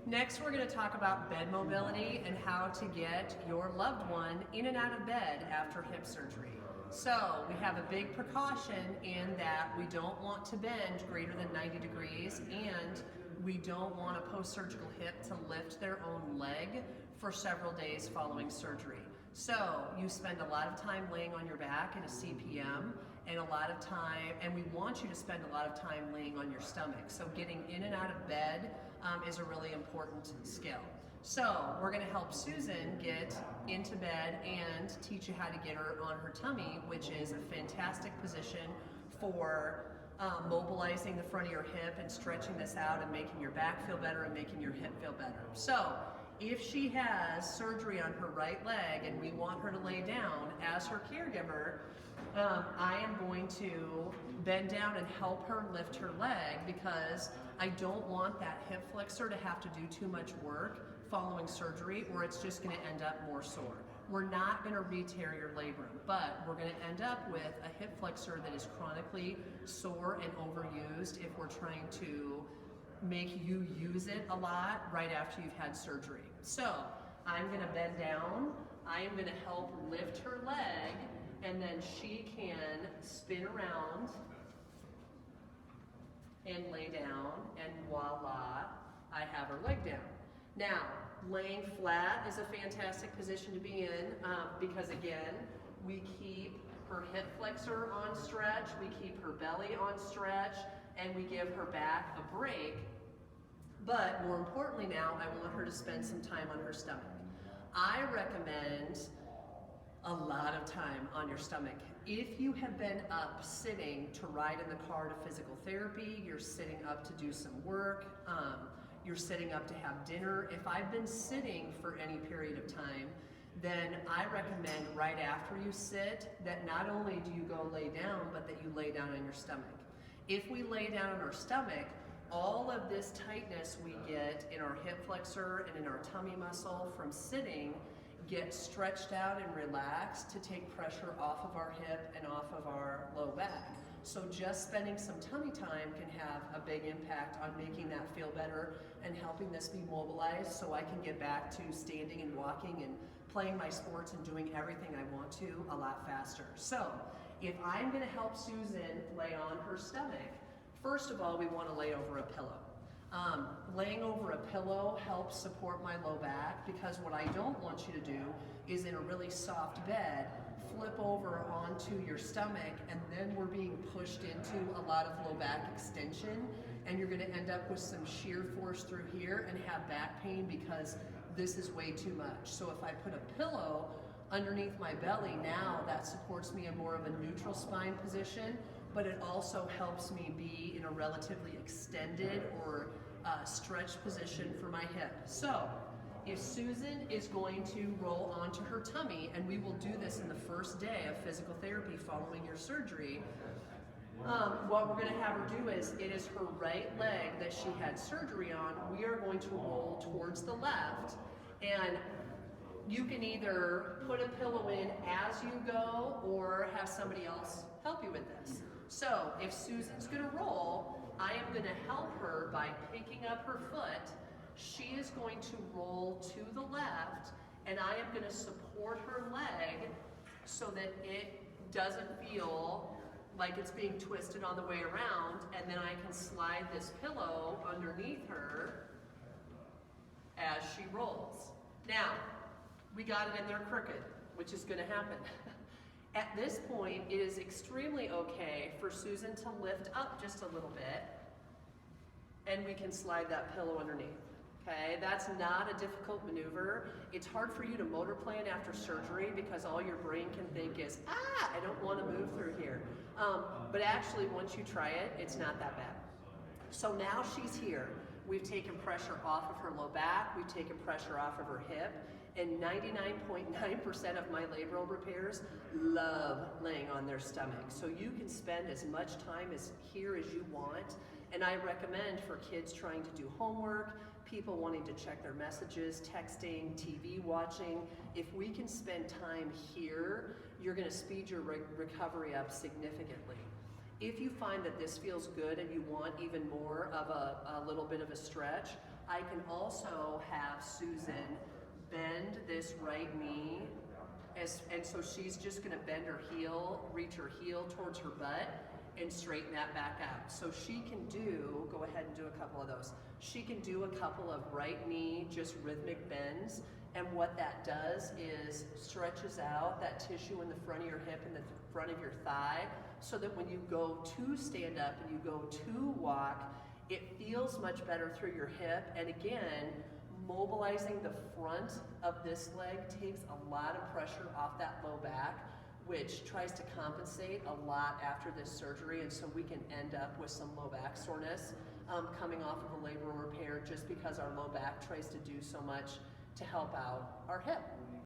Next, we're going to talk about bed mobility and how to get your loved one in and out of bed after hip surgery. So we have a big precaution in that we don't want to bend greater than 90 degrees, and we don't want a post-surgical hip to lift their own leg for several days following surgery. So you spend a lot of time laying on your back in a CPM, and we want you to spend a lot of time laying on your stomach. So getting in and out of bed is a really important skill. So we're going to help Susan get into bed and teach you how to get her on her tummy, which is a fantastic position for mobilizing the front of your hip and stretching this out and making your back feel better and making your hip feel better. So if she has surgery on her right leg and we want her to lay down, as her caregiver, I am going to bend down and help her lift her leg, because I don't want that hip flexor to have to do too much work following surgery, or it's just going to end up more sore. We're not going to re-tear your labrum, but we're going to end up with a hip flexor that is chronically sore and overused if we're trying to make you use it a lot right after you've had surgery. So I'm going to bend down, I am going to help lift her leg, and then she can spin around and lay down, and voila, I have her leg down. Now, laying flat is a fantastic position to be in because, again, we keep her hip flexor on stretch, we keep her belly on stretch, and we give her back a break. But more importantly now, I want her to spend some time on her stomach. I recommend a lot of time on your stomach. If you have been up sitting to ride in the car to physical therapy, you're sitting up to do some work, you're sitting up to have dinner. If I've been sitting for any period of time, then I recommend right after you sit that not only do you go lay down, but that you lay down on your stomach. If we lay down on our stomach, all of this tightness we get in our hip flexor and in our tummy muscle from sitting gets stretched out and relaxed to take pressure off of our hip and off of our low back. So just spending some tummy time can have a big impact on making that feel better and helping this be mobilized so I can get back to standing and walking and playing my sports and doing everything I want to a lot faster. So if I'm going to help Susan lay on her stomach, first of all, we want to lay over a pillow. Laying over a pillow helps support my low back, because what I don't want you to do is, in a really soft bed, flip over onto your stomach, and then we're being pushed into a lot of low back extension, and you're going to end up with some shear force through here and have back pain because this is way too much. So if I put a pillow underneath my belly, now that supports me in more of a neutral spine position, but it also helps me be in a relatively extended or stretched position for my hip. So if Susan is going to roll onto her tummy, and we will do this in the first day of physical therapy following your surgery, what we're going to have her do is, it is her right leg that she had surgery on. We are going to roll towards the left, and you can either put a pillow in as you go or have somebody else help you with this. So if Susan's going to roll, I am going to help her by picking up her foot. She is going to roll to the left, and I am going to support her leg so that it doesn't feel like it's being twisted on the way around, and then I can slide this pillow underneath her as she rolls. Now, we got it in there crooked, which is going to happen. At this point, it is extremely okay for Susan to lift up just a little bit, and we can slide that pillow underneath. Okay, that's not a difficult maneuver. It's hard for you to motor plan after surgery because all your brain can think is, I don't want to move through here. But actually, once you try it, it's not that bad. So now she's here. We've taken pressure off of her low back, we've taken pressure off of her hip, and 99.9% of my labral repairs love laying on their stomach. So you can spend as much time here as you want, and I recommend for kids trying to do homework, people wanting to check their messages, texting, TV watching, if we can spend time here, you're going to speed your recovery up significantly. If you find that this feels good and you want even more of a little bit of a stretch, I can also have Susan bend this right knee, and so she's just gonna bend her heel, reach her heel towards her butt, and straighten that back out. So she can do, go ahead and do a couple of those. She can do a couple of right knee, just rhythmic bends, and what that does is stretches out that tissue in the front of your hip and the front of your thigh, so that when you go to stand up and you go to walk, it feels much better through your hip. And again, mobilizing the front of this leg takes a lot of pressure off that low back, which tries to compensate a lot after this surgery, and so we can end up with some low back soreness coming off of a labral repair, just because our low back tries to do so much to help out our hip.